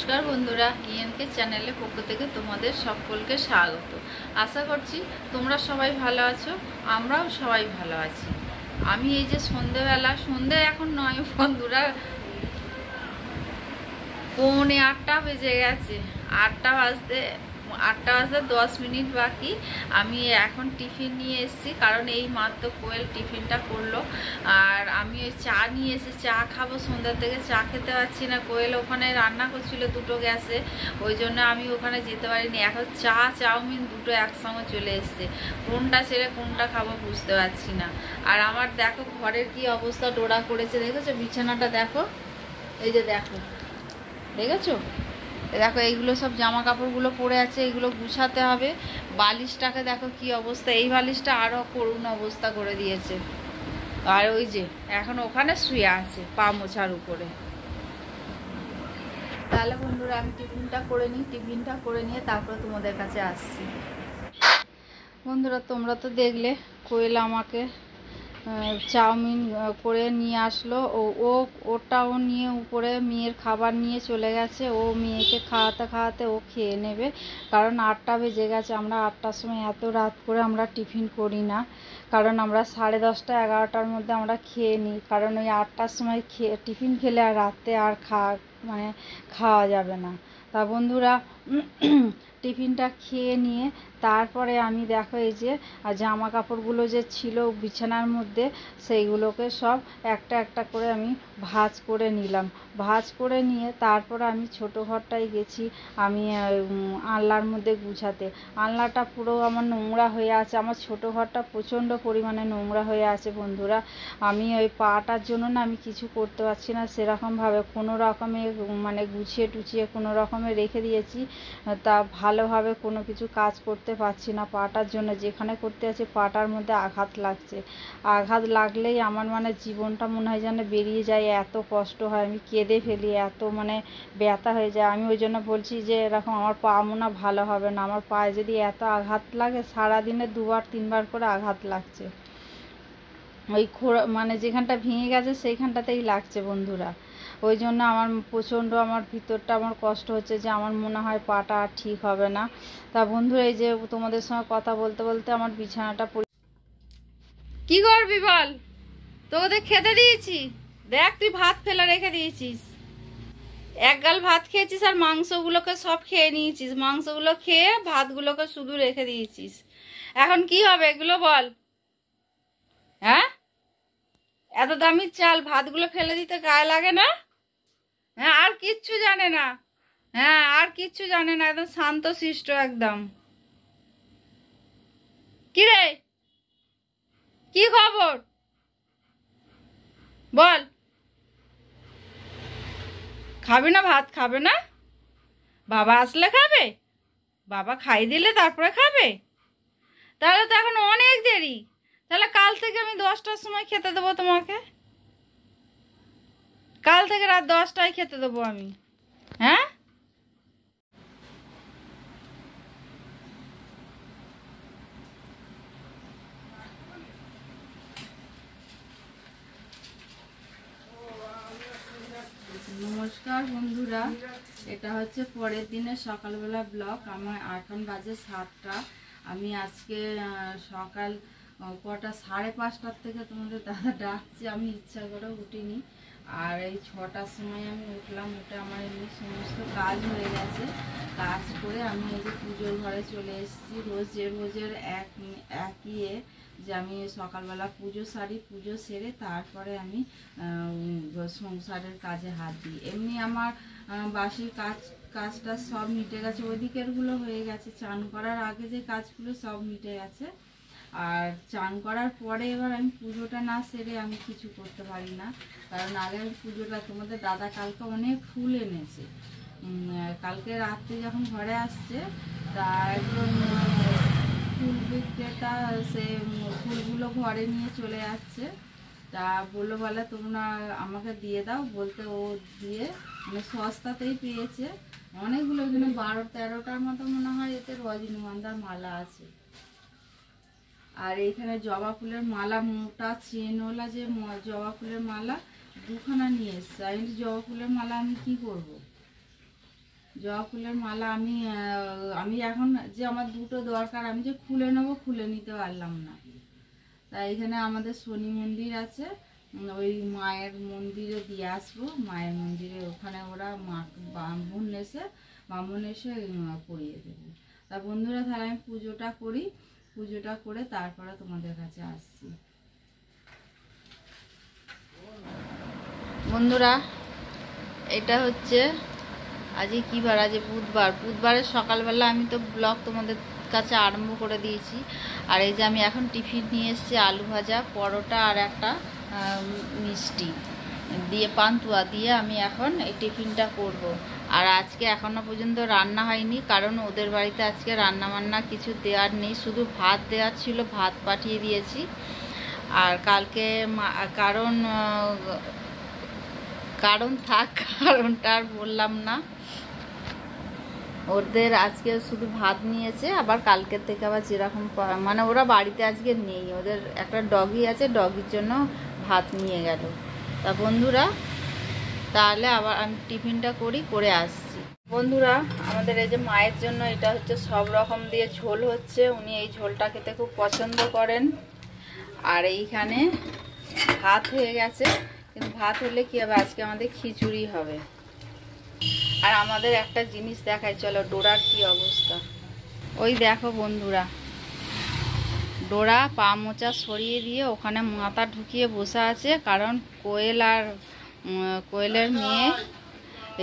নমস্কার বন্ধুরা, ইএনকে চ্যানেলের পক্ষ থেকে তোমাদের সকলকে স্বাগত। আশা করছি তোমরা সবাই ভালো আছো, আমরাও সবাই ভালো আছি। আমি এই যে সন্ধে এখন নয় বন্ধুরা, 7:45 বেজে গেছে। 8টা বাজতে 10 মিনিট বাকি। আমি এখন টিফিন নিয়ে এসেছি, কারণ এই মাত্র কোয়েল টিফিনটা করলো। আর আমি ওই চা নিয়ে এসে চা খাবো, সন্ধ্যা থেকে চা খেতে পারছি না। কোয়েল ওখানে রান্না করছিল দুটো গ্যাসে, ওই জন্য আমি ওখানে যেতে পারিনি। এখন চাউমিন দুটো একসঙ্গে চলে এসছে, কোনটা ছেড়ে কোনটা খাবো বুঝতে পারছি না। আর আমার দেখো ঘরের কি অবস্থা, ডোরা করেছে দেখেছো? বিছানাটা দেখো, এই যে দেখো, দেখেছো? দেখো এইগুলো সব জামা কাপড়গুলো পরে আছে, এইগুলো গুছাতে হবে। বালিশটাকে দেখো কি অবস্থা, এই বালিশটা আরও করুণ অবস্থা করে দিয়েছে। আর ওই যে এখন ওখানে শুয়ে আছে পা মোছার উপরে। তাহলে বন্ধুরা আমি টিফিনটা করে নিয়ে তারপর তোমাদের কাছে আসছি। বন্ধুরা তোমরা তো দেখলে কোয়েল আমাকে চাউমিন করে নিয়ে আসলো। ওটাও নিয়ে উপরে মেয়ের খাবার নিয়ে চলে গেছে। ও মেয়েকে খাওয়াতে ও খেয়ে নেবে, কারণ 8টা বেজে গেছে। আমরা 8টার সময় এত রাত করে আমরা টিফিন করি না, কারণ আমরা 10:30 11টার মধ্যে আমরা খেয়ে নিই। কারণ ওই 8টার সময় টিফিন খেলে আর রাতে আর খাওয়া যাবে না। তা বন্ধুরা টিফিনটা খেয়ে নিয়ে তারপরে আমি দেখো এই যে জামা কাপড়গুলো যে ছিল বিছানার মধ্যে, সেইগুলোকে সব একটা একটা করে আমি ভাঁজ করে নিলাম। ভাঁজ করে নিয়ে তারপরে আমি ছোটো ঘরটায় গেছি আমি আনলার মধ্যে গুছাতে। আনলাটা পুরো আমার নোংরা হয়ে আছে, আমার ছোটো ঘরটা প্রচণ্ড পরিমাণে নোংরা হয়ে আছে বন্ধুরা। আমি ওই পাটার জন্য না আমি কিছু করতে পারছি না সেরকমভাবে, কোনো রকমে মানে গুছিয়ে টুছিয়ে কোনো রকমে রেখে দিয়েছি। তা ভালোভাবে কোনো কিছু কাজ করতে পারছি না পাটার জন্য। যেখানে করতে আছে পাটার মধ্যে আঘাত লাগছে। আঘাত লাগলেই আমার মানে জীবনটা মনে হয় যেন বেরিয়ে যায়, এত কষ্ট হয়, আমি কেঁদে ফেলি, এত মানে ব্যথা হয়ে যায়। আমি ওই জন্য বলছি যে এরকম আমার পা মনে ভালো হবে না। আমার পায়ে যদি এত আঘাত লাগে, সারাদিনে 2বার 3বার করে আঘাত লাগছে। ওই মানে যেখানটা ভেঙে গেছে সেইখানটাতেই লাগছে বন্ধুরা। ওই জন্য আমার প্রচণ্ড আমার ভিতরটা আমার কষ্ট হচ্ছে যে আমার মনে হয় পাটা আর ঠিক হবে না। তা বন্ধুরা এই যে তোমাদের সঙ্গে কথা বলতে বলতে আমার বিছানাটা কি করবি বল? তোদের খেতে দিয়েছি, দেখ তুই ভাত ফেলে রেখে দিয়েছিস। এক গাল ভাত খেয়েছিস আর মাংসগুলোকে সব খেয়ে নিয়েছিস। মাংসগুলো খেয়ে ভাতগুলোকে শুধু রেখে দিয়েছিস। এখন কি হবে এগুলো বল? হ্যাঁ, এত দামি চাল, ভাতগুলো ফেলে দিতে গায়ে লাগে না? হ্যাঁ, আর কিচ্ছু জানে না। হ্যাঁ, আর কিচ্ছু জানে না, একদম শান্তশিষ্ট একদম। কি রে, কি খবর বল? খাবে না, ভাত খাবে না? বাবা আসলে খাবে, বাবা খাই দিলে তারপরে খাবে। তাহলে তো এখন অনেক দেরি। তাহলে কাল থেকে আমি 10টার সময় খেতে দেবো তোমাকে। কাল থেকে রাত 10টায় খেতে দেবো আমি। হ্যাঁ, নমস্কার বন্ধুরা, এটা হচ্ছে পরের দিনের সকালবেলা ব্লগ। আমার এখন বাজে 7টা। আমি আজকে সকাল কটা 5:30টার থেকে তোমাদের দাদা ডাকছে, আমি ইচ্ছা করে উঠিনি। আর এই 6টার সময় আমি উঠলাম, উঠে আমার এমনি সমস্ত কাজ হয়ে গেছে। কাজ করে আমি এই যে পুজোর ঘরে চলে এসেছি। রোজের একই যে আমি সকালবেলা পুজো সারি, পুজো সেরে তারপরে আমি সংসারের কাজে হাত দিই। এমনি আমার বাসির কাজটা সব মিটে গেছে, ওইদিকেরগুলো হয়ে গেছে। চান করার আগে যে কাজগুলো সব মিটে গেছে। আর চান করার পরে এবার আমি পুজোটা না সেরে আমি কিছু করতে পারি না, কারণ আগে আমি পুজোটা, তোমাদের দাদা কালকে অনেক ফুল এনেছে। কালকে রাত্রে যখন ঘরে আসছে, তা একজন ফুল বিক্রেতা সে ফুলগুলো ঘরে নিয়ে চলে যাচ্ছে। তা বলে তোমরা আমাকে দিয়ে দাও, বলতে ও দিয়ে মানে সস্তাতেই পেয়েছে অনেকগুলো, এখানে 12-13টার মতো মনে হয় এতে রজনীগন্ধার মালা আছে। আর এইখানে জবা ফুলের মালা, মোটা চেনওয়ালা যে জবা ফুলের মালা 2খানা নিয়ে এসছে। আমি জবা ফুলের মালা আমি কি করব? জবা ফুলের মালা আমি এখন যে আমার দুটো দরকার, আমি যে খুলে নেবো, খুলে নিতে পারলাম না। তাই এখানে আমাদের শনি মন্দির আছে, ওই মায়ের মন্দিরে দিয়ে আসবো। মায়ের মন্দিরে ওখানে ওরা ব্রাহ্মণ এসে পরিয়ে দেবে। তা বন্ধুরা, তাহলে আমি পুজোটা করি, পুজোটা করে তারপরে তোমাদের কাছে আসছি। বন্ধুরা, এটা হচ্ছে আজকে কী বার, আজ বুধবার। বুধবারের সকালবেলা আমি তো ব্লগ তোমাদের কাছে আরম্ভ করে দিয়েছি। আর এই যে আমি এখন টিফিন নিয়ে এসেছি, আলু ভাজা, পরোটা আর একটা মিষ্টি দিয়ে, পান্তুয়া দিয়ে আমি এখন এই টিফিনটা করব। আর আজকে এখনও পর্যন্ত রান্না হয়নি, কারণ ওদের বাড়িতে আজকে রান্না বান্না কিছু দেওয়ার নেই, শুধু ভাত দেওয়ার ছিল, ভাত পাঠিয়ে দিয়েছি। আর কালকে কারণ থাক, কারণটা আর বললাম না। ওদের আজকে শুধু ভাত নিয়েছে, আবার কালকের থেকে আবার যেরকম মানে ওরা বাড়িতে আজকে নেই, ওদের একটা ডগি আছে, ডগির জন্য ভাত নিয়ে গেল। তা বন্ধুরা, তাহলে আবার আমি টিফিনটা করে আসছি। বন্ধুরা, আমাদের এই যে মায়ের জন্য এটা হচ্ছে সব রকম দিয়ে ঝোল হচ্ছে, উনি এই ঝোলটা খেতে খুব পছন্দ করেন। আর এইখানে ভাত হয়ে গেছে, কিন্তু ভাত হলে কি হবে, আজকে আমাদের খিচুড়ি হবে। আর আমাদের একটা জিনিস দেখাই, চলো ডোরার কি অবস্থা। ওই দেখো বন্ধুরা, ডোরা পা মোচা সরিয়ে দিয়ে ওখানে মাথা ঢুকিয়ে বসে আছে, কারণ কোয়েলের মেয়ে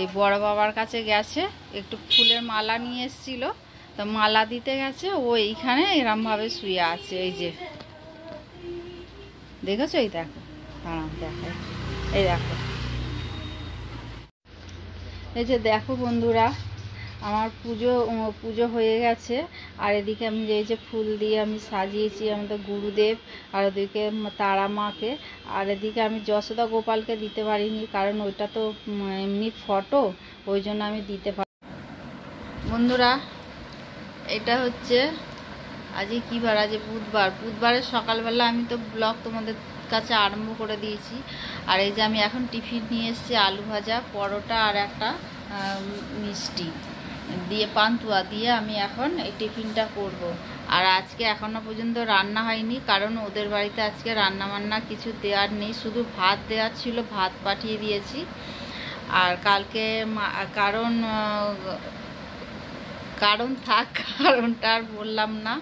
এই বড় বাবার কাছে গেছে, একটু ফুলের মালা নিয়ে এসেছিল, তো মালা দিতে গেছে, ও এইখানে এরমভাবে শুয়ে আছে। এই যে দেখেছো, এই দেখো, দাঁড়াও দেখাই, এই দেখো, এই যে দেখো বন্ধুরা, আমার পুজো হয়ে গেছে। আর এদিকে আমি এই যে ফুল দিয়ে আমি সাজিয়েছি আমাদের গুরুদেব, আর ওদিকে তারা মাকে। আর এদিকে আমি যশোদা গোপালকে দিতে পারিনি, কারণ ওইটা তো এমনি ফটো, ওই জন্য আমি দিতে পারি। বন্ধুরা, এটা হচ্ছে আজকে কী বার, আজ বুধবার। বুধবারের সকালবেলা আমি তো ব্লগ তোমাদের কাছে আরম্ভ করে দিয়েছি। আর এই যে আমি এখন টিফিন নিয়ে এসেছি, আলু ভাজা, পরোটা আর একটা মিষ্টি দিয়ে, পান্তুয়া দিয়ে আমি এখন এই টিফিনটা করব। আর আজকে এখনও পর্যন্ত রান্না হয়নি, কারণ ওদের বাড়িতে আজকে রান্না বান্না কিছু দেওয়ার নেই, শুধু ভাত দেওয়ার ছিল, ভাত পাঠিয়ে দিয়েছি। আর কালকে কারণ থাক, কারণটা আর বললাম না।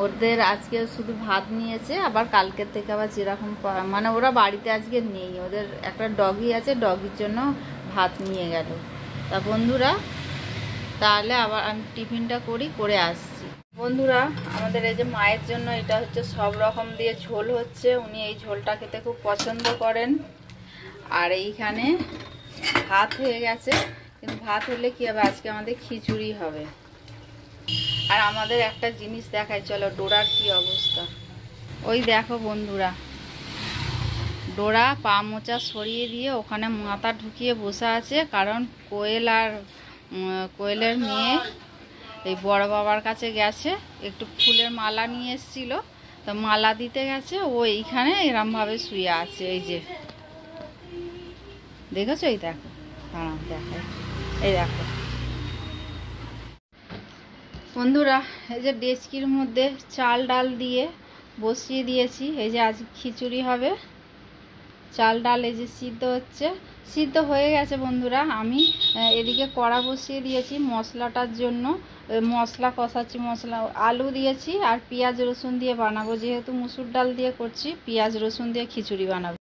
ওদের আজকে শুধু ভাত নিয়েছে, আবার কালকের থেকে আবার যেরকম মানে ওরা বাড়িতে আজকে নেই, ওদের একটা ডগি আছে, ডগির জন্য ভাত নিয়ে গেল। তা বন্ধুরা, তাহলে আবার আমি টিফিনটা করে আসছি। বন্ধুরা, আমাদের এই যে মায়ের জন্য এটা হচ্ছে সব রকম দিয়ে ঝোল হচ্ছে, উনি এই ঝোলটা খেতে খুব পছন্দ করেন। আর এইখানে ভাত হয়ে গেছে, কিন্তু ভাত হলে কি হবে, আজকে আমাদের খিচুড়ি হবে। আর আমাদের একটা জিনিস দেখাই, চলো ডোরার কি অবস্থা। ওই দেখো বন্ধুরা, ডোরা পা মোচা সরিয়ে দিয়ে ওখানে মাথা ঢুকিয়ে বসে আছে, কারণ কোয়েলের মেয়ে এই বড় বাবার কাছে গেছে, একটু ফুলের মালা নিয়ে এসেছিল, তো মালা দিতে গেছে, ও এইখানে এরমভাবে শুয়ে আছে। এই যে দেখেছো, এই দেখো, দাঁড়াও দেখাই, এই দেখো বন্ধুরা, এই যে ডেচকির মধ্যে চাল ডাল দিয়ে বসিয়ে দিয়েছি, এই যে আজ খিচুড়ি হবে। চাল ডাল এই যে সিদ্ধ হচ্ছে, সিদ্ধ হয়ে গেছে বন্ধুরা। আমি এদিকে কড়া বসিয়ে দিয়েছি মশলাটার জন্য, মশলা কষাচ্ছি, মশলা আলু দিয়েছি আর পেঁয়াজ রসুন দিয়ে বানাবো, যেহেতু মুসুর ডাল দিয়ে করছি, পেঁয়াজ রসুন দিয়ে খিচুড়ি বানাবো।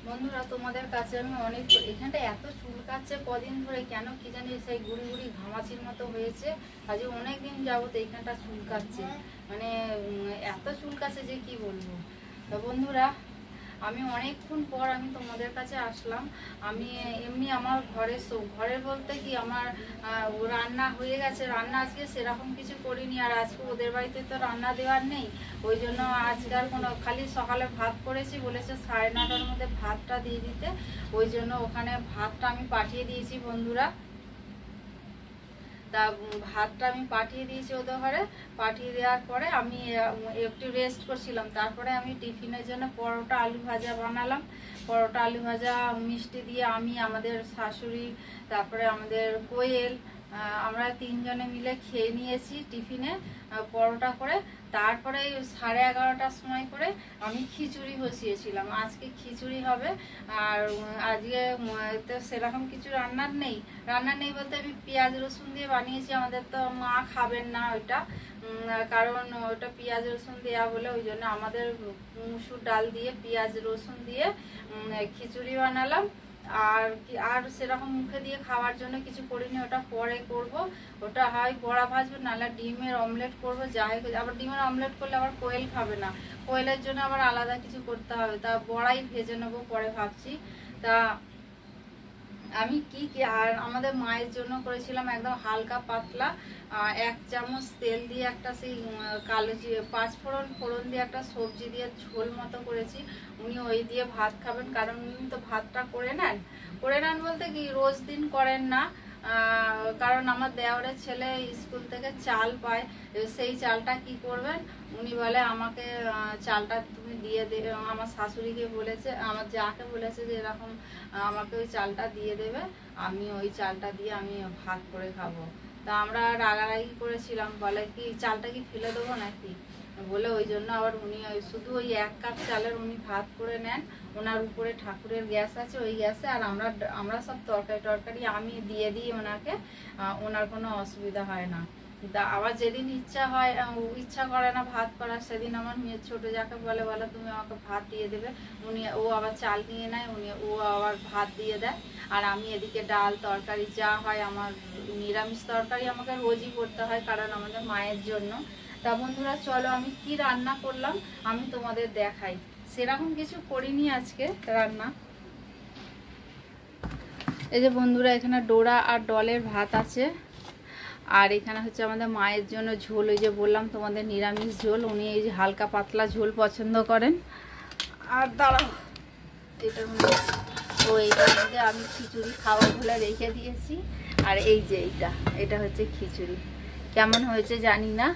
বন্ধুরা, তোমাদের কাছে আমি অনেক, এখানটা এত চুলকাচ্ছে কদিন ধরে, কেন কি জানি, সেই গুড়ি গুড়ি ঘামাচির মতো হয়েছে। আজ অনেক দিন যাবত এইখানটা চুলকাচ্ছে, মানে এত চুলকাচ্ছে যে কি বলবো। তো বন্ধুরা, আমি অনেকক্ষণ পর আমি তোমাদের কাছে আসলাম। আমি এমনি আমার ঘরের বলতে কি, আমার রান্না হয়ে গেছে, রান্না আজকে সেরকম কিছু করিনি। আর আজকে ওদের বাড়িতে তো রান্না দেওয়ার নেই, ওই জন্য আজকে আর কোনো, খালি সকালে ভাত করেছি, বলেছে 9:30টার মধ্যে ভাতটা দিয়ে দিতে, ওই জন্য ওখানে ভাতটা আমি পাঠিয়ে দিয়েছি বন্ধুরা। তা ভাতটা আমি পাঠিয়ে দিয়েছি ওদের ঘরে। পাঠিয়ে দেওয়ার পরে আমি একটু রেস্ট করছিলাম। তারপরে আমি টিফিনের জন্য পরোটা আলু ভাজা বানালাম। পরোটা আলু ভাজা মিষ্টি দিয়ে আমি, আমাদের শাশুড়ি, তারপরে আমাদের কোয়েল, আমরা 3 জনে মিলে খেয়ে নিয়েছি টিফিনে পরোটা করে। তারপরে 11:30টার সময় করে আমি খিচুড়ি বসিয়েছিলাম। আজকে খিচুড়ি হবে। আর আজকে তো সেরকম কিছু রান্নার নেই বলতে আমি পেঁয়াজ রসুন দিয়ে বানিয়েছি। আমাদের তো মা খাবেন না ওইটা, কারণ ওটা পেঁয়াজ রসুন দেওয়া বলে, ওই জন্য আমাদের মুসুর ডাল দিয়ে পেঁয়াজ রসুন দিয়ে খিচুড়ি বানালাম। আর সেরকম মুখে দিয়ে খাওয়ার জন্য কিছু করিনি, ওটা পরে করব। ওটা হয় বড়া ভাজবো, নাহলে ডিমের অমলেট করবো। যাই হোক, আবার ডিমের অমলেট করলে আবার কোয়েল খাবে না, কোয়েলের জন্য আবার আলাদা কিছু করতে হবে। তা বড়াই ভেজে নেবো পরে ভাবছি। তা আমি আর আমাদের মায়ের জন্য করেছিলাম একদম হালকা পাতলা 1 চামচ তেল দিয়ে একটা সেই কালো 5 ফোড়ন দিয়ে একটা সবজি দিয়ে ঝোল মতো করেছি। উনি ওই দিয়ে ভাত খাবেন, কারণ উনি তো ভাতটা করে নেন বলতে কি রোজ দিন করেন না। কারণ আমার দেওরের ছেলে স্কুল থেকে চাল পায়, সেই চালটা কি করবেন উনি বলে আমাকে চালটা তুমি দিয়ে দেবে। আমার শাশুড়িকে বলেছে, আমার যাকে বলেছে যে এরকম আমাকে ওই চালটা দিয়ে দেবে, আমি ওই চালটা দিয়ে আমি ভাত করে খাবো। তা আমরা রাগারাগি করেছিলাম, বলে কি চালটা কি ফেলে দেবো নাকি বলে, ওই জন্য আবার উনি শুধু ওই 1 কাপ চালের উনি ভাত করে নেন। ওনার উপরে ঠাকুরের গ্যাস আছে, ওই গ্যাসে। আর আমরা সব তরকারি আমি দিয়ে দিই ওনাকে, ওনার কোনো অসুবিধা হয় না। তা আবার যেদিন ইচ্ছা করে না ভাত করার, সেদিন আমার মেয়ের ছোট যাকে বলে তুমি আমাকে ভাত দিয়ে দেবে, ও আবার চাল নিয়ে নেয়, ও আবার ভাত দিয়ে দেয়। আর আমি এদিকে ডাল তরকারি যা হয়, আমার নিরামিষ তরকারি আমাকে রোজই করতে হয়, কারণ আমাদের মায়ের জন্য। তা বন্ধুরা চলো আমি কি রান্না করলাম আমি তোমাদের দেখাই। সেরকম কিছু করিনি আজকে রান্না। এই যে বন্ধুরা, এখানে ডোরা আর ডলের ভাত আছে। আর এখানে হচ্ছে আমাদের মায়ের জন্য ঝোল, ওই যে বললাম তোমাদের নিরামিষ ঝোল। উনি এই যে হালকা পাতলা ঝোল পছন্দ করেন। আর দাঁড়াও, এটার মধ্যে আমি খিচুড়ি খাওয়া বলে রেখে দিয়েছি। আর এই যে এটা হচ্ছে খিচুড়ি। কেমন হয়েছে জানি না,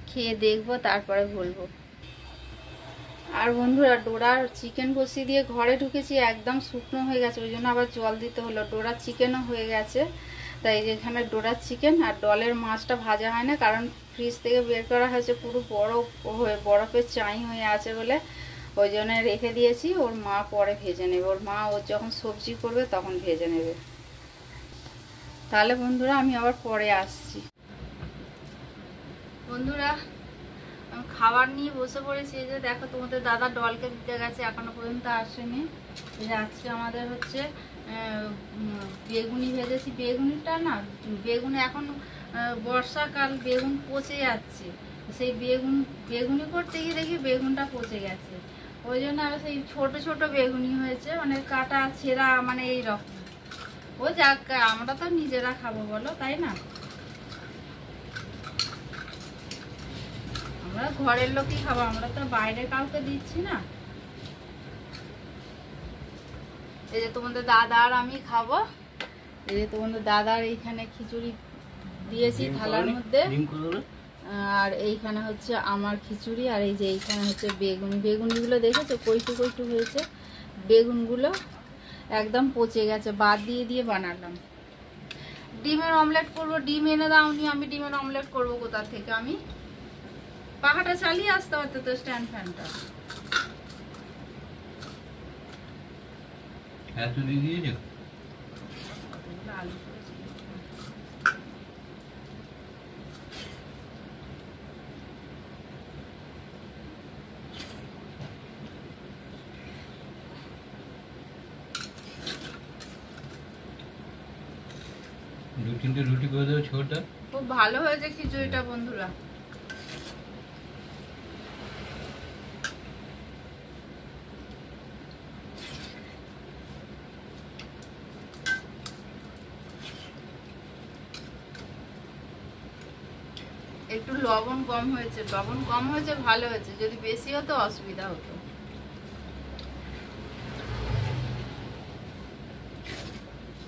খেয়ে দেখবো তারপরে বলবো। আর বন্ধুরা, ডোরার চিকেন বসিয়ে দিয়ে ঘরে ঢুকেছি, একদম শুকনো হয়ে গেছে, ওই জন্য আবার জল দিতে হলো। ডোরার চিকেনও হয়ে গেছে। তাই এখানে ডোরার চিকেন আর ডলের মাছটা ভাজা হয় না, কারণ ফ্রিজ থেকে বের করা হয়েছে, পুরো বরফের চাই হয়ে আছে বলে ওই জন্য রেখে দিয়েছি। ওর মা পরে ভেজে নেবে, ওর যখন সবজি করবে তখন ভেজে নেবে। তাহলে বন্ধুরা আমি আবার পরে আসছি। বন্ধুরা আমি খাবার নিয়ে বসে পড়েছি। এই যে দেখো, তোমাদের দাদা ডলকে দিতে গেছে, এখনো পর্যন্ত আসেনি। আজকে আমাদের হচ্ছে বেগুনি ভেজেছি। বেগুনিটা না, বেগুন এখন বর্ষাকাল, বেগুন পচে যাচ্ছে। সেই বেগুনি করতে গিয়ে দেখি বেগুনটা পচে গেছে। ওই জন্য আবার সেই ছোট বেগুনি হয়েছে, মানে কাটা ছেঁড়া, মানে এইরকম। ও যাক, আমরা তো নিজেরা খাবো বলো, তাই না? আমরা ঘরের লোকই খাবো, আমরা তো বাইরে কাউকে দিচ্ছি না। এই যে তোমাদের দাদা আর আমি খাবো। এই যে তোমাদের দাদার এইখানে খিচুড়ি দিয়েছি থালার মধ্যে, আর এইখানে হচ্ছে আমার খিচুড়ি। আর এই যে এইখানে হচ্ছে বেগুনগুলো দেখেছো কইটু হয়েছে। বেগুনগুলো একদম পচে গেছে, বাদ দিয়ে বানালাম। ডিমের অমলেট করবো, ডিম এনে দাওনি, আমি ডিমের অমলেট করবো কোথা থেকে? আমি পাখাটা চালিয়ে আসতে পারতো তো, স্ট্যান্ড ফ্যানটা। রুটি করে দেবো ছোটটা। খুব ভালো হয়েছে খিচুড়িটা বন্ধুরা। একটু লবণ কম হয়েছে, ভালো হয়েছে। যদি বেশি হতো অসুবিধা হতো।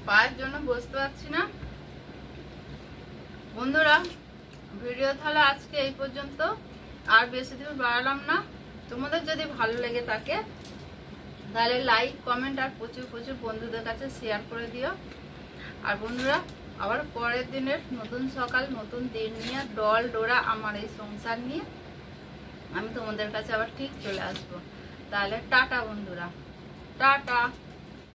পায়ের জন্য বসতে পারছি না, বন্ধুরা, ভিডিও তাহলে আজকে এই পর্যন্ত, আর বেশি দূর বাড়ালাম না। তোমাদের যদি ভালো লেগে থাকে তাহলে লাইক, কমেন্ট আর প্রচুর প্রচুর বন্ধুদের কাছে শেয়ার করে দিও। আর বন্ধুরা, আবার পরের দিনের নতুন সকাল, নতুন দিন নিয়ে, ডল ডোরা আমার এই সংসার নিয়ে আমি তোমাদের কাছে আবার ঠিক চলে আসবো। তাহলে টাটা বন্ধুরা, টাটা।